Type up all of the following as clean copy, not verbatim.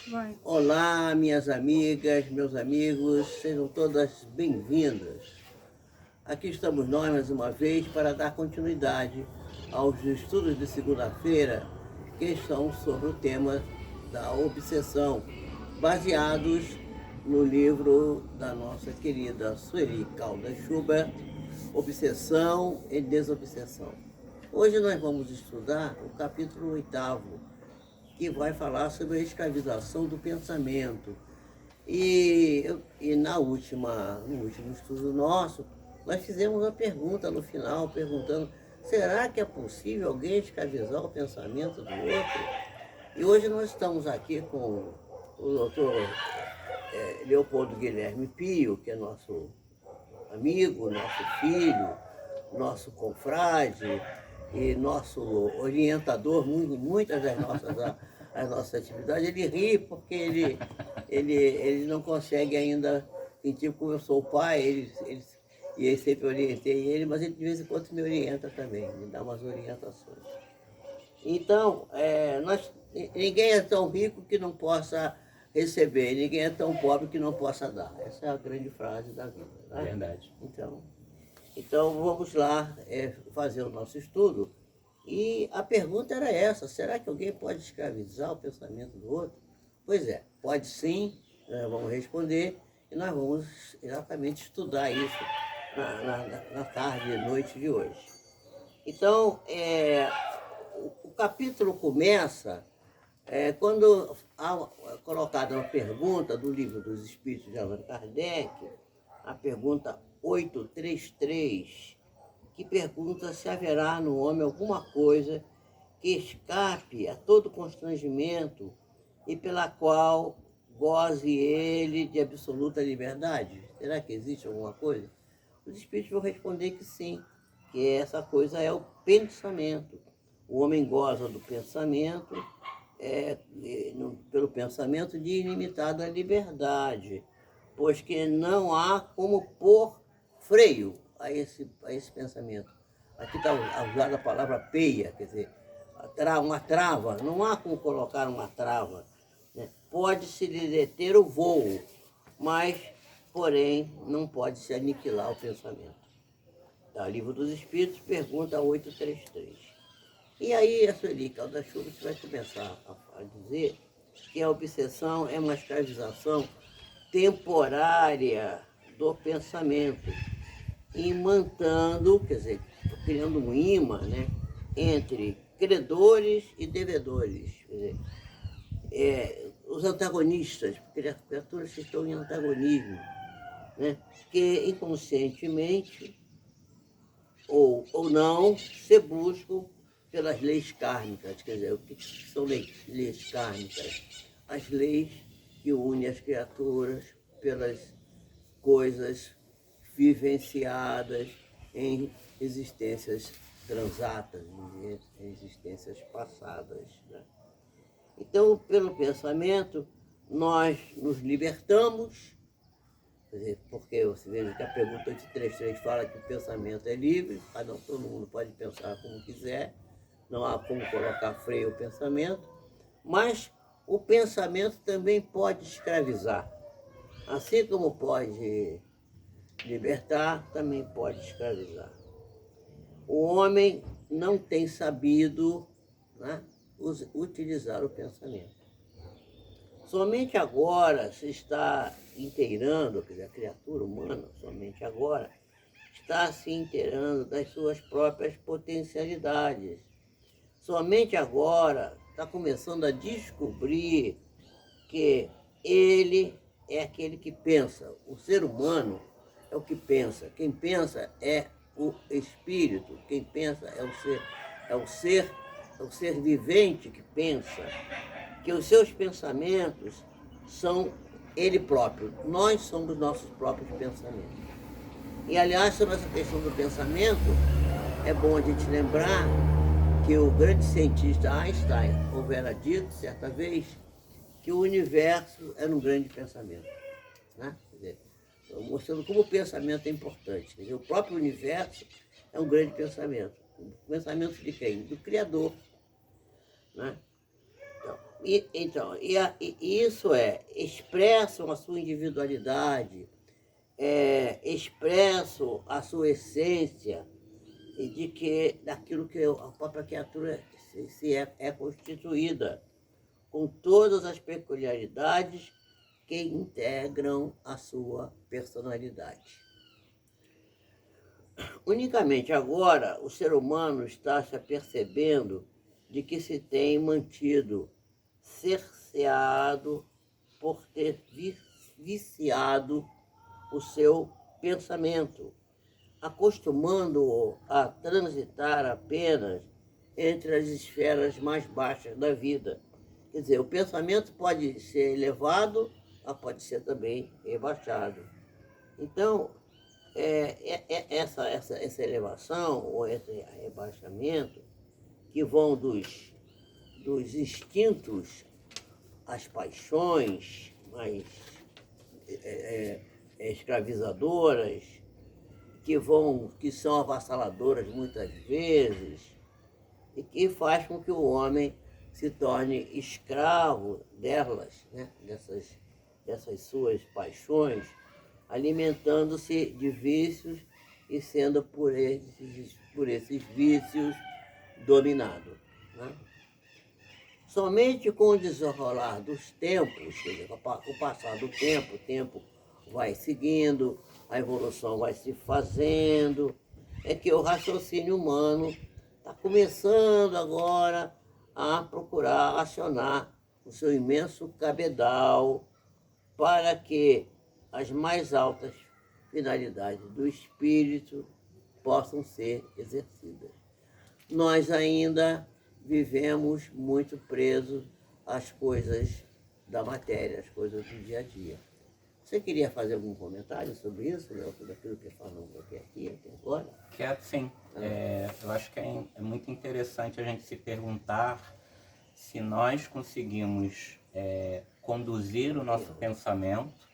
Vai. Olá, minhas amigas, meus amigos, sejam todas bem-vindas. Aqui estamos nós mais uma vez para dar continuidade aos estudos de segunda-feira que são sobre o tema da obsessão, baseados no livro da nossa querida Sueli Caldas Schubert, Obsessão e Desobsessão. Hoje nós vamos estudar o capítulo 8º, que vai falar sobre a escravização do pensamento. E no último estudo nosso, nós fizemos uma pergunta no final, perguntando: será que é possível alguém escravizar o pensamento do outro? E hoje nós estamos aqui com o doutor Leopoldo Guilherme Pio, que é nosso amigo, nosso filho, nosso confrade e nosso orientador em muitas das as nossas atividades. Ele ri porque ele não consegue ainda sentir como eu sou o pai, e eu sempre orientei ele, mas ele de vez em quando me orienta também, me dá umas orientações. Então, ninguém é tão rico que não possa receber, ninguém é tão pobre que não possa dar. Essa é a grande frase da vida. Né? Verdade. Então vamos lá fazer o nosso estudo. E a pergunta era essa: será que alguém pode escravizar o pensamento do outro? Pois é, pode sim, nós vamos responder, e nós vamos exatamente estudar isso na tarde e noite de hoje. Então, o capítulo começa quando há colocada uma pergunta do Livro dos Espíritos de Allan Kardec, a pergunta 833, que pergunta se haverá no homem alguma coisa que escape a todo constrangimento e pela qual goze ele de absoluta liberdade. Será que existe alguma coisa? Os Espíritos vão responder que sim, que essa coisa é o pensamento. O homem goza do pensamento, pelo pensamento de ilimitada liberdade, pois que não há como pôr freio a esse pensamento. Aqui está usada a palavra peia, quer dizer, uma trava, não há como colocar uma trava. Né? Pode-se deter o voo, mas, porém, não pode-se aniquilar o pensamento. Tá, Livro dos Espíritos, pergunta 833. E aí a Sueli Caldas Schubert vai começar a dizer que a obsessão é uma escravização temporária do pensamento, imantando, quer dizer, criando um imã, né, entre credores e devedores. Quer dizer, os antagonistas, porque as criaturas estão em antagonismo, né, que inconscientemente ou não se buscam pelas leis kármicas. Quer dizer, o que são leis kármicas? As leis que unem as criaturas pelas coisas vivenciadas em existências transatas, em existências passadas. Né? Então, pelo pensamento, nós nos libertamos, quer dizer, porque você veja que a pergunta 833 fala que o pensamento é livre, todo mundo pode pensar como quiser, não há como colocar freio ao pensamento, mas o pensamento também pode escravizar. Assim como pode libertar, também pode escravizar. O homem não tem sabido, né, utilizar o pensamento. Somente agora se está inteirando, quer dizer, a criatura humana, somente agora, está se inteirando das suas próprias potencialidades. Somente agora está começando a descobrir que ele é aquele que pensa. O ser humano é o que pensa. Quem pensa é o espírito. Quem pensa é o ser vivente que pensa. Que os seus pensamentos são ele próprio. Nós somos nossos próprios pensamentos. E, aliás, sobre essa questão do pensamento, é bom a gente lembrar que o grande cientista Einstein houvera dito, certa vez, que o universo era um grande pensamento. Né? Quer dizer, mostrando como o pensamento é importante. Quer dizer, o próprio universo é um grande pensamento. O pensamento de quem? Do Criador. Né? Então, E isso expressam a sua individualidade, expressam a sua essência, e daquilo que a própria criatura é constituída, com todas as peculiaridades que integram a sua personalidade. Unicamente agora o ser humano está se apercebendo de que se tem mantido cerceado por ter viciado o seu pensamento, acostumando-o a transitar apenas entre as esferas mais baixas da vida. Quer dizer, o pensamento pode ser elevado, mas pode ser também rebaixado. Então, essa elevação ou esse rebaixamento, que vão dos instintos às paixões mais escravizadoras, que são avassaladoras muitas vezes, e que faz com que o homem se torne escravo delas, né? dessas suas paixões, alimentando-se de vícios e sendo por esses vícios dominado. Né? Somente com o desenrolar dos tempos, quer dizer, com o passar do tempo, o tempo vai seguindo, a evolução vai se fazendo, é que o raciocínio humano está começando agora a procurar acionar o seu imenso cabedal para que as mais altas finalidades do espírito possam ser exercidas. Nós ainda vivemos muito presos às coisas da matéria, às coisas do dia a dia. Você queria fazer algum comentário sobre isso, Léo, sobre aquilo que falamos aqui agora? Quero sim. Eu acho que é muito interessante a gente se perguntar se nós conseguimos conduzir o nosso pensamento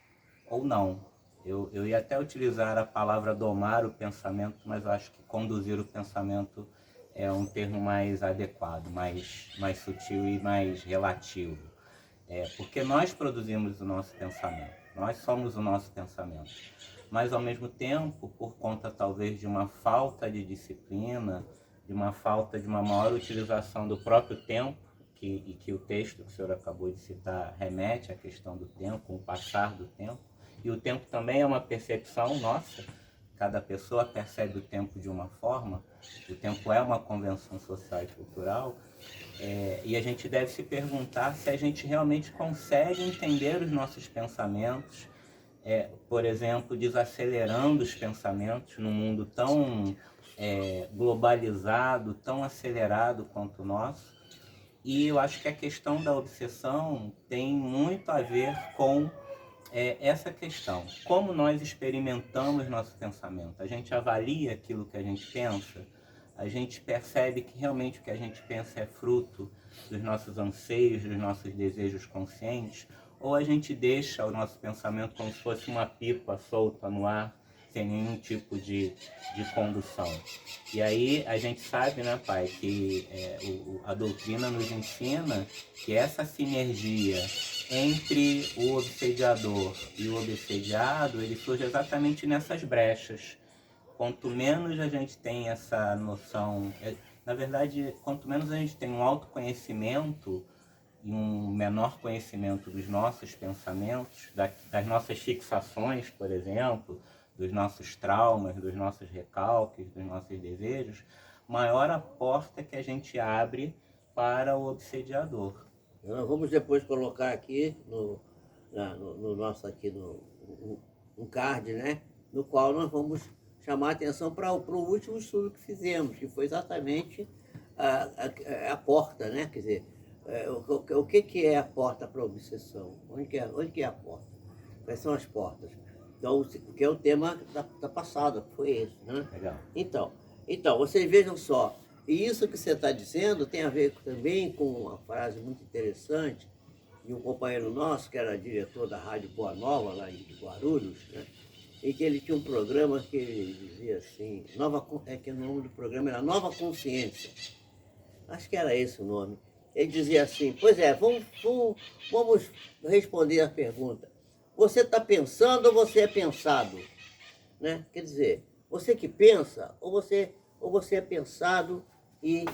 ou não. Eu ia até utilizar a palavra domar o pensamento, mas eu acho que conduzir o pensamento é um termo mais adequado, mais sutil e mais relativo. Porque nós produzimos o nosso pensamento, nós somos o nosso pensamento. Mas, ao mesmo tempo, por conta talvez de uma falta de disciplina, de uma falta de uma maior utilização do próprio tempo, que o texto que o senhor acabou de citar remete à questão do tempo, o passar do tempo, e o tempo também é uma percepção nossa, cada pessoa percebe o tempo de uma forma, o tempo é uma convenção social e cultural, e a gente deve se perguntar se a gente realmente consegue entender os nossos pensamentos, por exemplo, desacelerando os pensamentos num mundo tão globalizado, tão acelerado quanto o nosso. E eu acho que a questão da obsessão tem muito a ver com essa questão. Como nós experimentamos nosso pensamento? A gente avalia aquilo que a gente pensa? A gente percebe que realmente o que a gente pensa é fruto dos nossos anseios, dos nossos desejos conscientes? Ou a gente deixa o nosso pensamento como se fosse uma pipa solta no ar, sem nenhum tipo de condução? E aí a gente sabe, né, pai, que a doutrina nos ensina que essa sinergia entre o obsediador e o obsediado, ele surge exatamente nessas brechas. Quanto menos a gente tem essa noção, na verdade, quanto menos a gente tem um autoconhecimento e um menor conhecimento dos nossos pensamentos, das nossas fixações, por exemplo, dos nossos traumas, dos nossos recalques, dos nossos desejos, maior a porta que a gente abre para o obsediador. Nós vamos depois colocar aqui no nosso um card, né? No qual nós vamos chamar a atenção para o último estudo que fizemos, que foi exatamente a porta, né? Quer dizer, o que é a porta para a obsessão? Onde que é a porta? Quais são as portas? Então, que é o tema da passada, que foi esse, né? Legal. Então, vocês vejam só, e isso que você está dizendo tem a ver também com uma frase muito interessante de um companheiro nosso, que era diretor da Rádio Boa Nova, lá em Guarulhos, né? E que ele tinha um programa que ele dizia assim, que o nome do programa era Nova Consciência. Acho que era esse o nome. ele dizia assim, pois é, vamos responder a pergunta. Você está pensando ou você é pensado? Né? Quer dizer, você que pensa ou você é pensado e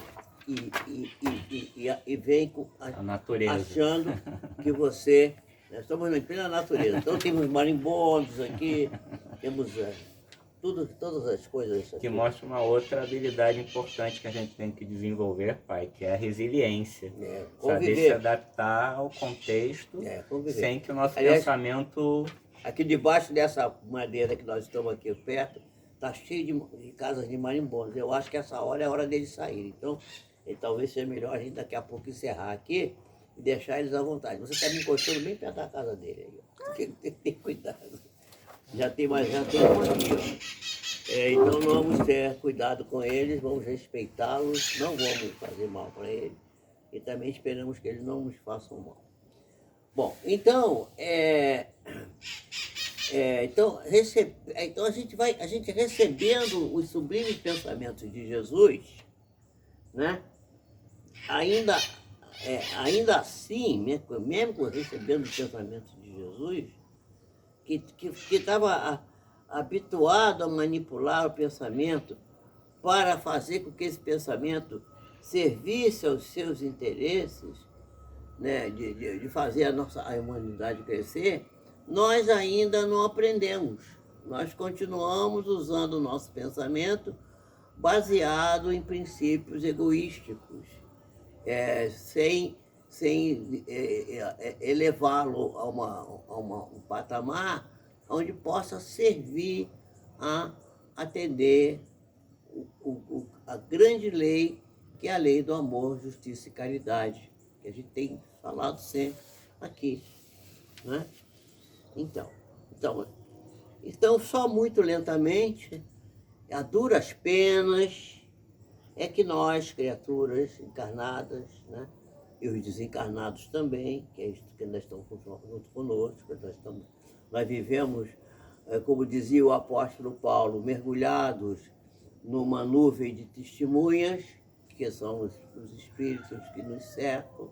vem A natureza. achando que você... Nós estamos na plena natureza. Então temos marimbondos aqui, temos todas as coisas aqui. Que mostra uma outra habilidade importante que a gente tem que desenvolver, pai, que é a resiliência. Saber se adaptar ao contexto sem que o nosso pensamento... Aqui debaixo dessa madeira que nós estamos aqui perto, está cheio de casas de marimbondos. Eu acho que essa hora é a hora deles saírem. Então, talvez seja melhor a gente daqui a pouco encerrar aqui e deixar eles à vontade. Você está me encostando bem perto da casa dele. Aí, tem que ter cuidado. Já tem um aqui. Então, nós vamos ter cuidado com eles, vamos respeitá-los, não vamos fazer mal para eles. E também esperamos que eles não nos façam mal. Bom, então, então a gente recebendo os sublimes pensamentos de Jesus, né? Ainda assim, mesmo recebendo os pensamentos de Jesus, que estava habituado a manipular o pensamento para fazer com que esse pensamento servisse aos seus interesses, né, de fazer a humanidade crescer, nós ainda não aprendemos. Nós continuamos usando o nosso pensamento baseado em princípios egoísticos, sem elevá-lo a um patamar onde possa servir a atender a grande lei, que é a lei do amor, justiça e caridade, que a gente tem falado sempre aqui, né? Então, só muito lentamente, a duras penas, é que nós, criaturas encarnadas, né, e os desencarnados também, que ainda estão junto conosco, nós vivemos, como dizia o apóstolo Paulo, mergulhados numa nuvem de testemunhas, que são os espíritos que nos cercam,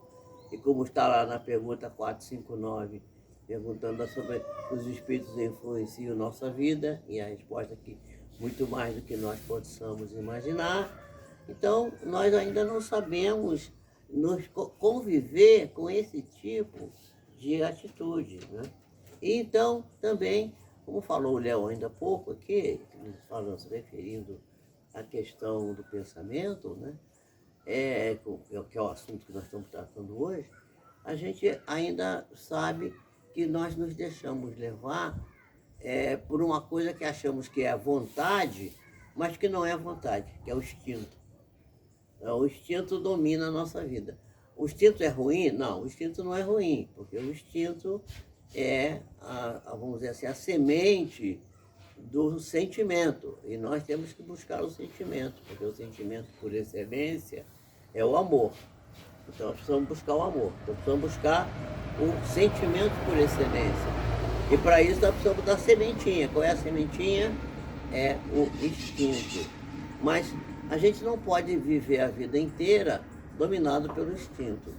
e como está lá na pergunta 459, perguntando sobre os espíritos influenciam nossa vida, e a resposta é que muito mais do que nós possamos imaginar. Então, nós ainda não sabemos conviver com esse tipo de atitude, né? E então, também, como falou o Léo ainda há pouco aqui, se referindo à questão do pensamento, né? Que é o assunto que nós estamos tratando hoje, a gente ainda sabe que nós nos deixamos levar por uma coisa que achamos que é vontade, mas que não é vontade, que é o instinto. O instinto domina a nossa vida. O instinto é ruim? Não, o instinto não é ruim, porque o instinto é, vamos dizer assim, a semente do sentimento. E nós temos que buscar o sentimento, porque o sentimento por excelência é o amor. Então nós precisamos buscar o amor, nós precisamos buscar o sentimento por excelência. E para isso nós precisamos da sementinha. Qual é a sementinha? É o instinto. Mas a gente não pode viver a vida inteira dominado pelo instinto.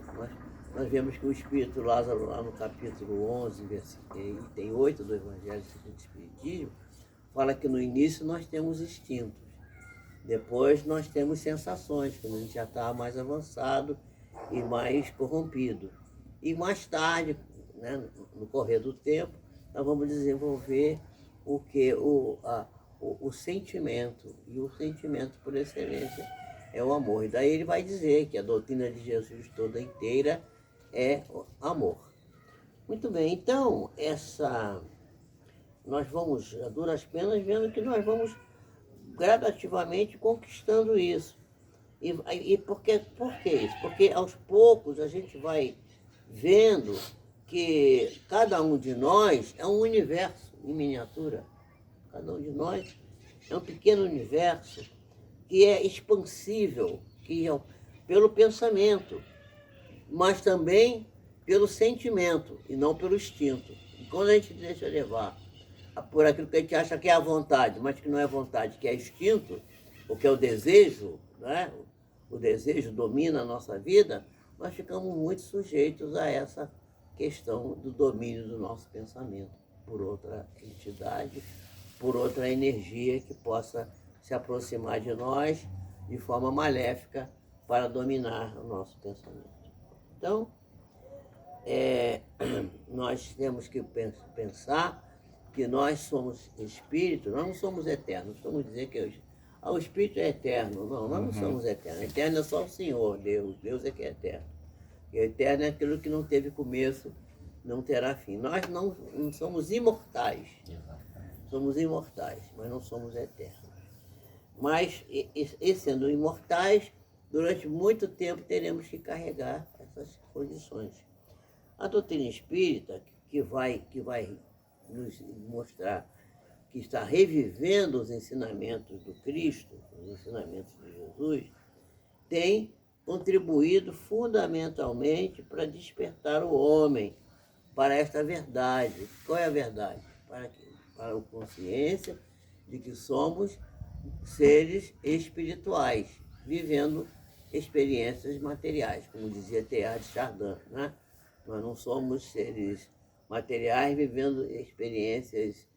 Nós vemos que o Espírito Lázaro, lá no capítulo 11, item 8 do Evangelho segundo o Espiritismo, fala que no início nós temos instintos, depois nós temos sensações, quando a gente já está mais avançado e mais corrompido. E mais tarde, né, no correr do tempo, nós vamos desenvolver o sentimento, e o sentimento por excelência é o amor. E daí ele vai dizer que a doutrina de Jesus toda inteira é o amor. Muito bem, então, nós vamos, a duras penas, vendo que nós vamos gradativamente conquistando isso. E por que isso? Porque aos poucos a gente vai vendo que cada um de nós é um universo em miniatura. Cada um de nós é um pequeno universo que é expansível, pelo pensamento, mas também pelo sentimento e não pelo instinto. E quando a gente deixa levar por aquilo que a gente acha que é a vontade, mas que não é vontade, que é instinto, ou que é o desejo, né? O desejo domina a nossa vida, nós ficamos muito sujeitos a essa questão do domínio do nosso pensamento por outra entidade, por outra energia que possa se aproximar de nós de forma maléfica para dominar o nosso pensamento. Então, nós temos que pensar que nós somos espíritos, nós não somos eternos. Vamos dizer que o espírito é eterno. Não, nós não somos eternos. Eterno é só o Senhor, Deus. Deus é que é eterno. E eterno é aquilo que não teve começo, não terá fim. Nós não somos imortais. Somos imortais, mas não somos eternos. Mas, e sendo imortais, durante muito tempo teremos que carregar essas condições. A doutrina espírita, que vai nos mostrar que está revivendo os ensinamentos do Cristo, os ensinamentos de Jesus, tem contribuído fundamentalmente para despertar o homem para esta verdade. Qual é a verdade? Para a consciência de que somos seres espirituais, vivendo experiências materiais, como dizia Teilhard de Chardin, né? Nós não somos seres materiais vivendo experiências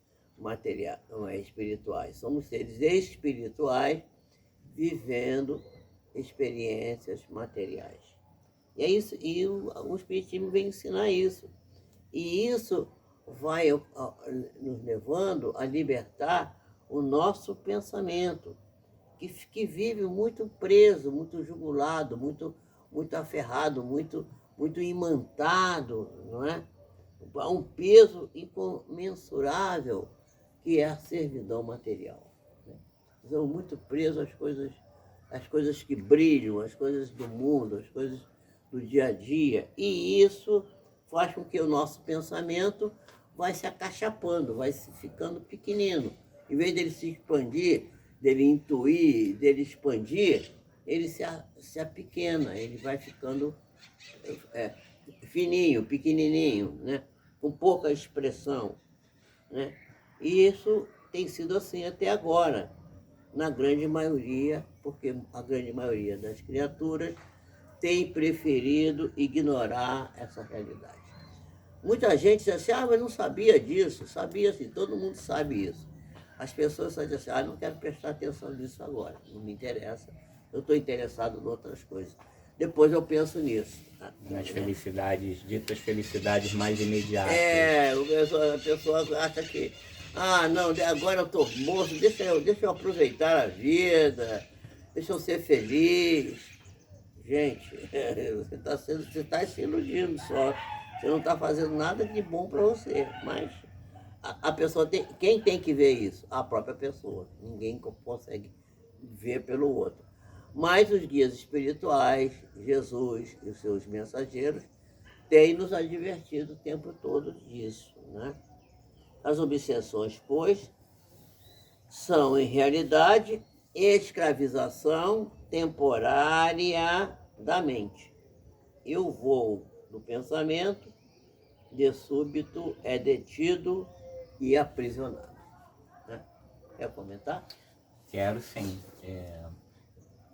espirituais. Somos seres espirituais vivendo experiências materiais. E é isso, e o Espiritismo vem ensinar isso. E isso vai nos levando a libertar o nosso pensamento, que vive muito preso, muito jugulado, muito aferrado, muito imantado, não é? A um peso incomensurável que é a servidão material. Né? Estamos muito presos às coisas que brilham, às coisas do mundo, às coisas do dia a dia. E isso faz com que o nosso pensamento vai se acachapando, vai se ficando pequenino. Em vez dele se expandir, dele intuir, dele expandir, ele se apequena, ele vai ficando fininho, pequenininho, né? Com pouca expressão. Né? E isso tem sido assim até agora, na grande maioria, porque a grande maioria das criaturas tem preferido ignorar essa realidade. Muita gente diz assim, mas não sabia disso. Sabia sim, todo mundo sabe isso. As pessoas só dizem assim, não quero prestar atenção nisso agora, não me interessa, eu estou interessado em outras coisas. Depois eu penso nisso. Nas felicidades, ditas felicidades mais imediatas. A pessoa acha que, não, agora eu estou moço, deixa eu aproveitar a vida, deixa eu ser feliz. Gente, você está se iludindo só. Você não está fazendo nada de bom para você. Mas a pessoa quem tem que ver isso? A própria pessoa. Ninguém consegue ver pelo outro. Mas os guias espirituais, Jesus e os seus mensageiros, têm nos advertido o tempo todo disso. Né? As obsessões, pois, são, em realidade, escravização temporária da mente. E o voo do pensamento, de súbito, é detido e aprisionado. Né? Quer comentar? Quero sim.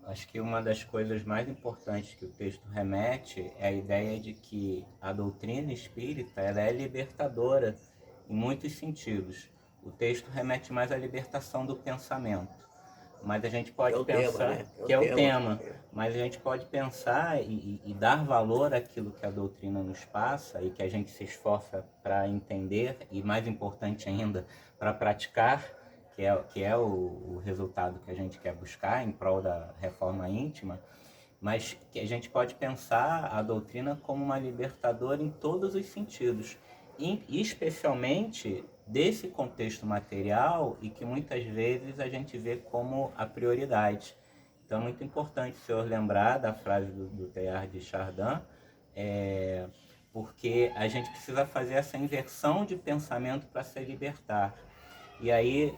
Acho que uma das coisas mais importantes que o texto remete é a ideia de que a doutrina espírita ela é libertadora em muitos sentidos. O texto remete mais à libertação do pensamento. Mas a gente pode pensar, que é o tema, mas a gente pode pensar e dar valor àquilo que a doutrina nos passa e que a gente se esforça para entender e, mais importante ainda, para praticar, que é o resultado que a gente quer buscar em prol da reforma íntima, mas que a gente pode pensar a doutrina como uma libertadora em todos os sentidos, e especialmente desse contexto material e que muitas vezes a gente vê como a prioridade. Então é muito importante o senhor lembrar da frase do Teilhard de Chardin, porque a gente precisa fazer essa inversão de pensamento para se libertar. E aí,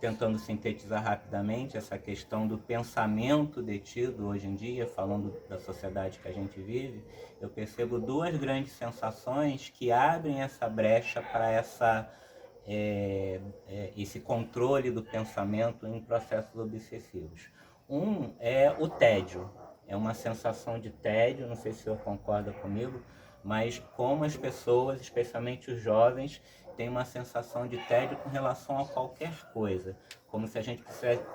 tentando sintetizar rapidamente essa questão do pensamento detido hoje em dia, falando da sociedade que a gente vive, eu percebo duas grandes sensações que abrem essa brecha para esse controle do pensamento em processos obsessivos. Um é o tédio. é uma sensação de tédio, não sei se o senhor concorda comigo, mas como as pessoas, especialmente os jovens, têm uma sensação de tédio com relação a qualquer coisa, como se a gente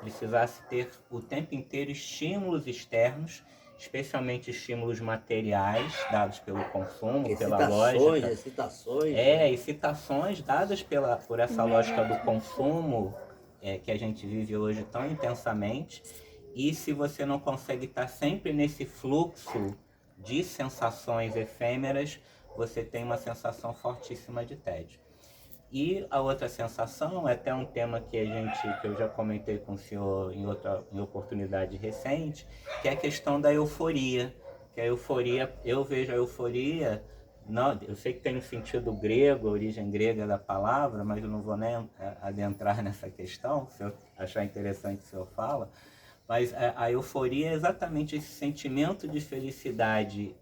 precisasse ter o tempo inteiro estímulos externos, especialmente estímulos materiais dados pelo consumo, pela lógica. Excitações. Excitações dadas por essa lógica do consumo que a gente vive hoje tão intensamente. E se você não consegue estar sempre nesse fluxo de sensações efêmeras, você tem uma sensação fortíssima de tédio. E a outra sensação, é até um tema que eu já comentei com o senhor em oportunidade recente, que é a questão da euforia. Que a euforia, eu vejo a euforia, não, eu sei que tem um sentido grego, a origem grega da palavra, mas eu não vou nem adentrar nessa questão, se eu achar interessante o senhor fala, mas a euforia é exatamente esse sentimento de felicidade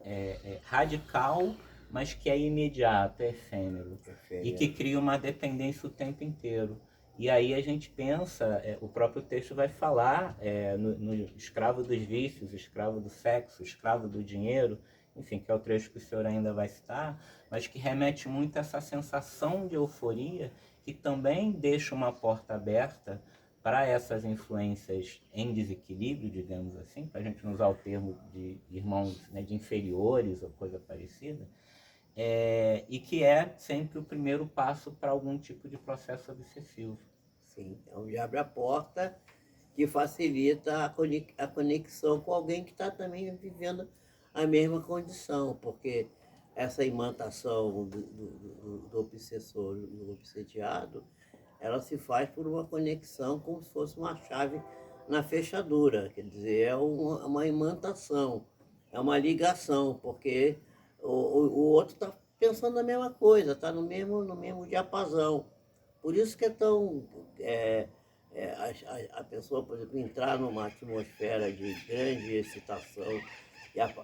radical, mas que é imediato, é efêmero, e que cria uma dependência o tempo inteiro. E aí a gente pensa, o próprio texto vai falar no escravo dos vícios, escravo do sexo, escravo do dinheiro, enfim, que é o trecho que o senhor ainda vai citar, mas que remete muito a essa sensação de euforia, que também deixa uma porta aberta para essas influências em desequilíbrio, digamos assim, para a gente não usar o termo de irmãos, né, de inferiores ou coisa parecida, e que é sempre o primeiro passo para algum tipo de processo obsessivo. Sim, é onde abre a porta que facilita a conexão com alguém que está também vivendo a mesma condição, porque essa imantação do obsessor e do obsediado, ela se faz por uma conexão como se fosse uma chave na fechadura, quer dizer, é uma imantação, é uma ligação, porque o outro está pensando a mesma coisa, está no mesmo diapasão. Por isso que é tão... a pessoa, por exemplo, entrar numa atmosfera de grande excitação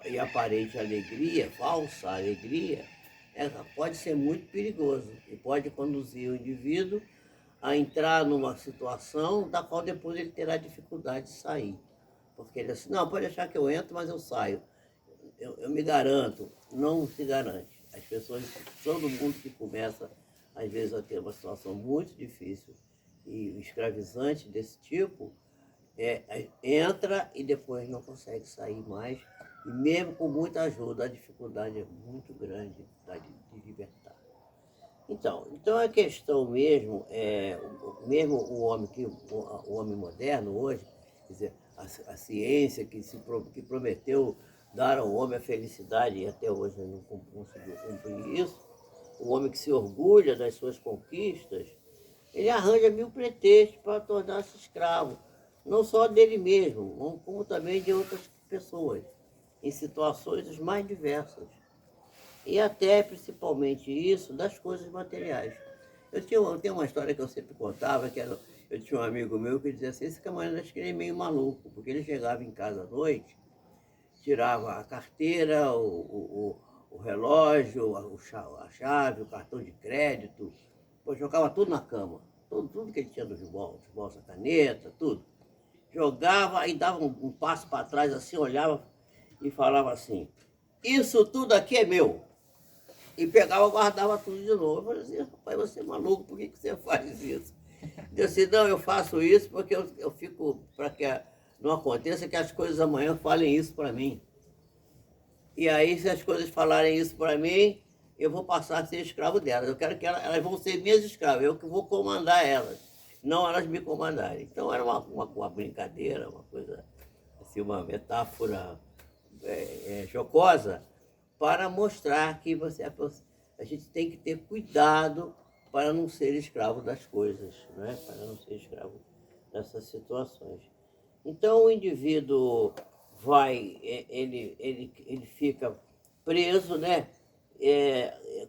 e aparente alegria, falsa alegria, pode ser muito perigoso e pode conduzir o indivíduo a entrar numa situação da qual depois ele terá dificuldade de sair. Porque ele assim, não, pode deixar que eu entro, mas eu saio. Eu me garanto, não se garante. As pessoas, todo mundo que começa, às vezes, a ter uma situação muito difícil e escravizante desse tipo, entra e depois não consegue sair mais. E mesmo com muita ajuda, a dificuldade é muito grande de libertar. Então a questão mesmo, mesmo o homem moderno hoje, quer dizer, a ciência que prometeu dar ao homem a felicidade e até hoje não conseguiu cumprir isso, o homem que se orgulha das suas conquistas, ele arranja mil pretextos para tornar-se escravo, não só dele mesmo, como também de outras pessoas, em situações as mais diversas. E até, principalmente isso, das coisas materiais. Eu tenho uma história que eu sempre contava, eu tinha um amigo meu que dizia assim, esse camarada acho que ele é meio maluco, porque ele chegava em casa à noite, tirava a carteira, o relógio, a chave, o cartão de crédito, jogava tudo na cama, tudo que ele tinha dos bolsos, a caneta, tudo. Jogava e dava um passo para trás assim, olhava e falava assim, isso tudo aqui é meu. E pegava, guardava tudo de novo. Eu falei assim, rapaz, você é maluco, por que você faz isso? Eu disse, não, eu faço isso porque eu fico, para que não aconteça que as coisas amanhã falem isso para mim. E aí, se as coisas falarem isso para mim, eu vou passar a ser escravo delas. Eu quero que elas vão ser minhas escravas, eu que vou comandar elas, não elas me comandarem. Então era uma brincadeira, uma coisa, assim, uma metáfora jocosa, para mostrar que a gente tem que ter cuidado para não ser escravo das coisas, né? Para não ser escravo dessas situações. Então o indivíduo ele fica preso, né?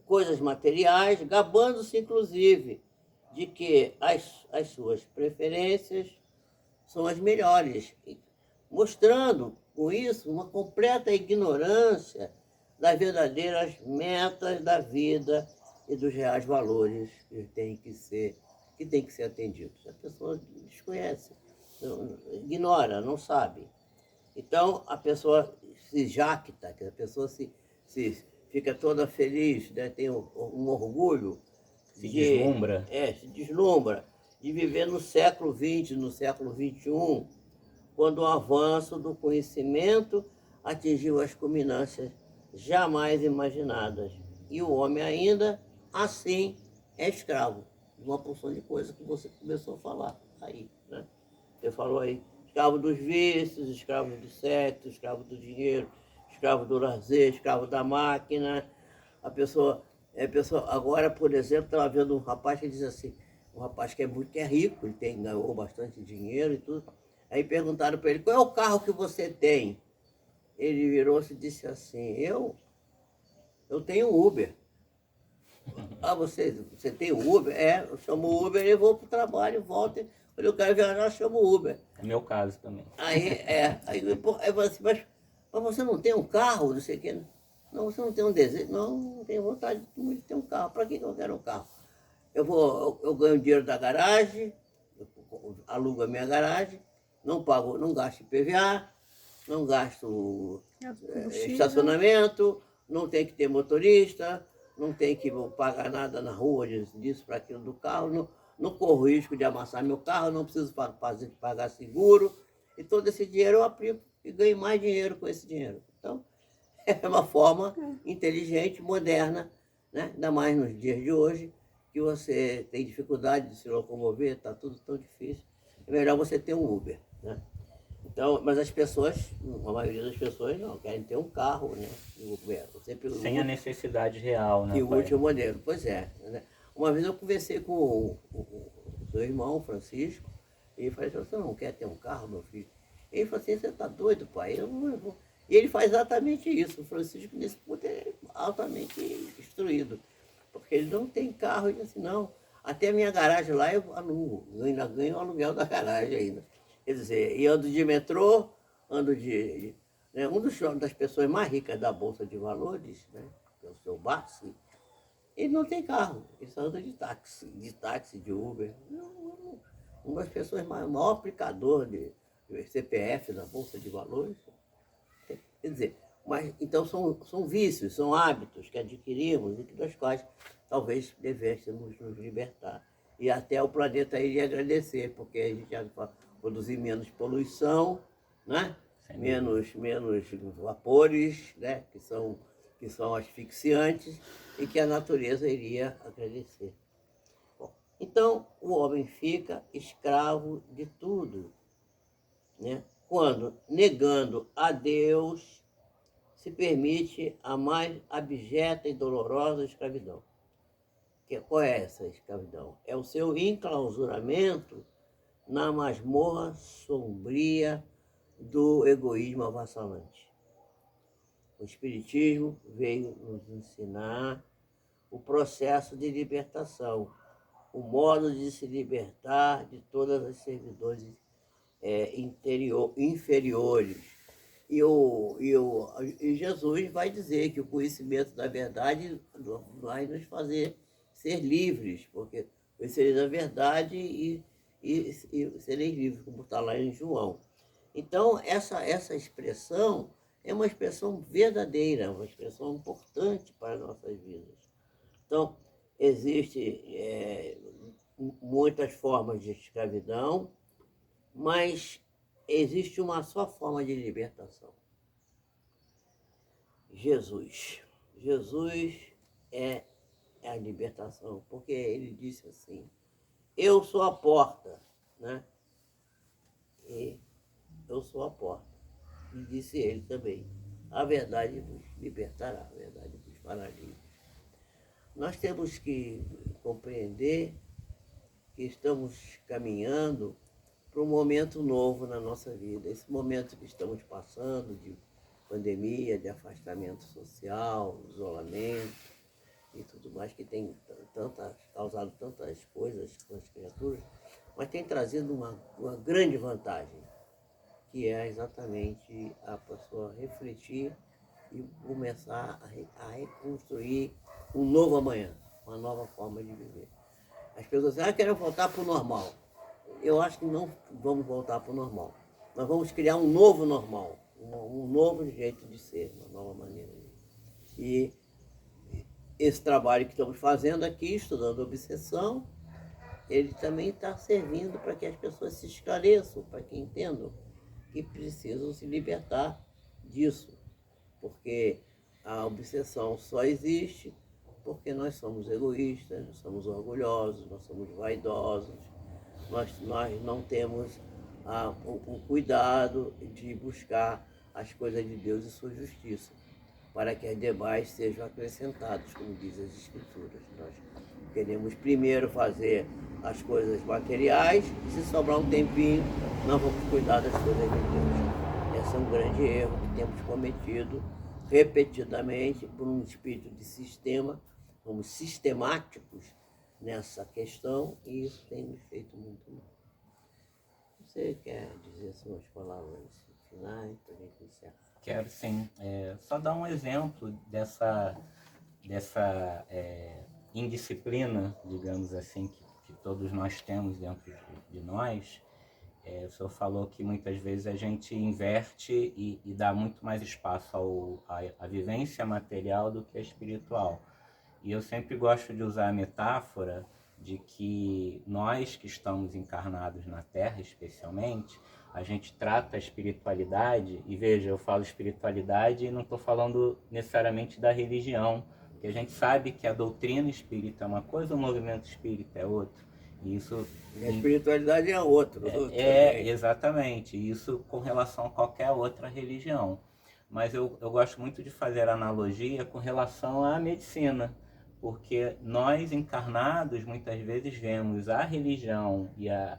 Coisas materiais, gabando-se inclusive de que as suas preferências são as melhores, mostrando com isso uma completa ignorância das verdadeiras metas da vida e dos reais valores que têm que ser atendidos. A pessoa desconhece, ignora, não sabe. Então, a pessoa se jacta, que a pessoa se fica toda feliz, né? Tem um orgulho. Se deslumbra. Se deslumbra de viver no século XX, no século XXI, quando o avanço do conhecimento atingiu as culminâncias jamais imaginadas. E o homem ainda, assim, é escravo de uma porção de coisas que você começou a falar aí, né? Você falou aí, escravo dos vícios, escravo do sexo, escravo do dinheiro, escravo do lazer, escravo da máquina. A pessoa agora, por exemplo, estava vendo um rapaz que diz assim, um rapaz que é rico, ganhou bastante dinheiro e tudo. Aí perguntaram para ele, qual é o carro que você tem? Ele virou-se e disse assim, eu tenho Uber. Ah, você tem Uber? Eu chamo Uber e vou para o trabalho, volto. Quando eu quero viajar, eu chamo Uber. É meu caso também. Aí eu falei assim, mas você não tem um carro, não sei o quê? Não, você não tem um desejo? Não tenho vontade de ter um carro. Para que eu quero um carro? Eu ganho dinheiro da garagem, eu alugo a minha garagem, não gasto IPVA, não gasto estacionamento, não tem que ter motorista, não tem que pagar nada na rua disso para aquilo do carro, não corro risco de amassar meu carro, não preciso pagar seguro, e todo esse dinheiro eu aplico e ganho mais dinheiro com esse dinheiro. Então, é uma forma inteligente, moderna, né? Ainda mais nos dias de hoje, que você tem dificuldade de se locomover, está tudo tão difícil. É melhor você ter um Uber, né? Então, mas as pessoas, a maioria das pessoas não, querem ter um carro, né? Sem a necessidade real, né? E o último modelo, pois é. Né? Uma vez eu conversei com o seu irmão, Francisco, e ele falou assim, você não quer ter um carro, meu filho? Ele falou assim, você está doido, pai? Eu não vou. E ele faz exatamente isso. O Francisco, nesse ponto, é altamente instruído. Porque ele não tem carro, ele disse, não. Até a minha garagem lá eu alugo, ainda ganho o aluguel da garagem ainda. Quer dizer, e ando de metrô, né, das pessoas mais ricas da Bolsa de Valores, né, que é o seu Bassi, ele não tem carro, ele só anda de táxi, de Uber. Uma das pessoas maior aplicador de CPF na Bolsa de Valores. Quer dizer, mas então são vícios, são hábitos que adquirimos e das quais talvez devêssemos nos libertar. E até o planeta iria agradecer, porque a gente ia produzir menos poluição, né? menos vapores, né? que são asfixiantes, e que a natureza iria agradecer. Bom, então, o homem fica escravo de tudo, né? Quando, negando a Deus, se permite a mais abjeta e dolorosa escravidão. Qual é essa escravidão? É o seu enclausuramento na masmorra sombria do egoísmo avassalante. O Espiritismo veio nos ensinar o processo de libertação, o modo de se libertar de todas as servidões inferiores. E Jesus vai dizer que o conhecimento da verdade vai nos fazer ser livres, porque conhecereis a verdade e sereis livres, como está lá em João. Então, essa expressão é uma expressão verdadeira, uma expressão importante para as nossas vidas. Então, existem muitas formas de escravidão, mas existe uma só forma de libertação. Jesus. Jesus é a libertação, porque ele disse assim, eu sou a porta, né? E eu sou a porta. E disse ele também, a verdade vos libertará, a verdade vos fará livres. Nós temos que compreender que estamos caminhando para um momento novo na nossa vida. Esse momento que estamos passando de pandemia, de afastamento social, isolamento e tudo mais, que tem causado tantas coisas com as criaturas, mas tem trazido uma grande vantagem, que é exatamente a pessoa refletir e começar a reconstruir um novo amanhã, uma nova forma de viver. As pessoas dizem, querem voltar para o normal. Eu acho que não vamos voltar para o normal. Nós vamos criar um novo normal. um novo jeito de ser, uma nova maneira. E esse trabalho que estamos fazendo aqui, estudando obsessão, ele também está servindo para que as pessoas se esclareçam, para que entendam que precisam se libertar disso. Porque a obsessão só existe porque nós somos egoístas, nós somos orgulhosos, nós somos vaidosos, nós não temos o cuidado de buscar as coisas de Deus e sua justiça, para que as demais sejam acrescentadas, como diz as Escrituras. Nós queremos primeiro fazer as coisas materiais, e se sobrar um tempinho, nós vamos cuidar das coisas de Deus. Esse é um grande erro que temos cometido repetidamente por um espírito de sistema, somos sistemáticos nessa questão, e isso tem nos feito muito mal. Você quer dizer suas palavras finais para a gente encerrar? Quero sim. Só dar um exemplo dessa indisciplina, digamos assim, que todos nós temos dentro de nós. O senhor falou que muitas vezes a gente inverte e dá muito mais espaço à vivência material do que a espiritual. E eu sempre gosto de usar a metáfora de que nós que estamos encarnados na Terra, especialmente, a gente trata a espiritualidade, e veja, eu falo espiritualidade e não estou falando necessariamente da religião, porque a gente sabe que a doutrina espírita é uma coisa, o movimento espírita é outra. E isso... E a espiritualidade é outro. Exatamente. Isso com relação a qualquer outra religião. Mas eu gosto muito de fazer analogia com relação à medicina, porque nós encarnados muitas vezes vemos a religião e a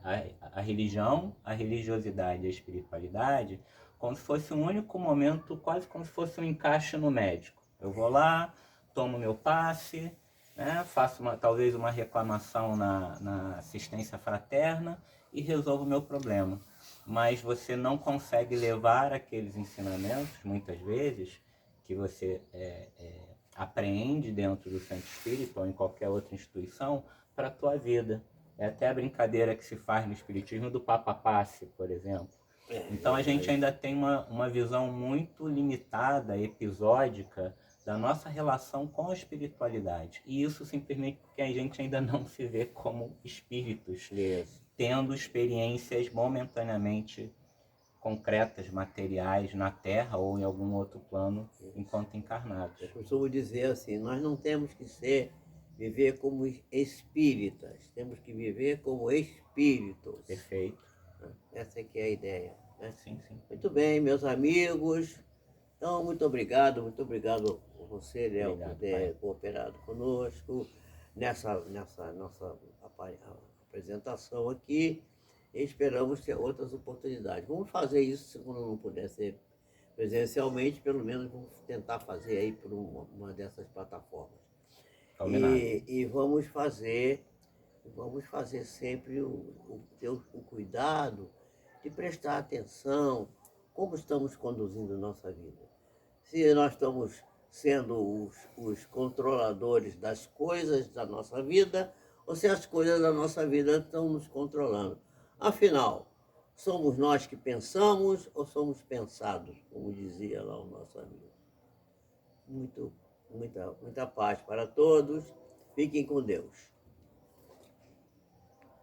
religião, a religiosidade e a espiritualidade como se fosse um único momento, quase como se fosse um encaixe no médico. Eu vou lá, tomo meu passe, né, faço talvez uma reclamação na assistência fraterna e resolvo o meu problema. Mas você não consegue levar aqueles ensinamentos, muitas vezes, que você apreende dentro do Centro Espírita ou em qualquer outra instituição, para a tua vida. É até a brincadeira que se faz no Espiritismo do Papa Passe, por exemplo. Então a gente ainda tem uma visão muito limitada, episódica, da nossa relação com a espiritualidade. E isso simplesmente porque a gente ainda não se vê como espíritos, tendo experiências momentaneamente concretas, materiais, na Terra ou em algum outro plano, enquanto encarnados. Eu costumo dizer assim, nós não temos que viver como espíritas, temos que viver como espíritos. Perfeito. Essa é que é a ideia. Né? Sim, sim. Muito bem, meus amigos. Então, muito obrigado por você, Léo, por ter cooperado conosco nessa nossa apresentação aqui. E esperamos ter outras oportunidades. Vamos fazer isso, se quando não puder ser presencialmente, pelo menos vamos tentar fazer aí por uma dessas plataformas. E vamos fazer sempre o cuidado de prestar atenção como estamos conduzindo nossa vida. Se nós estamos sendo os controladores das coisas da nossa vida, ou se as coisas da nossa vida estão nos controlando. Afinal, somos nós que pensamos ou somos pensados, como dizia lá o nosso amigo. Muita paz para todos. Fiquem com Deus.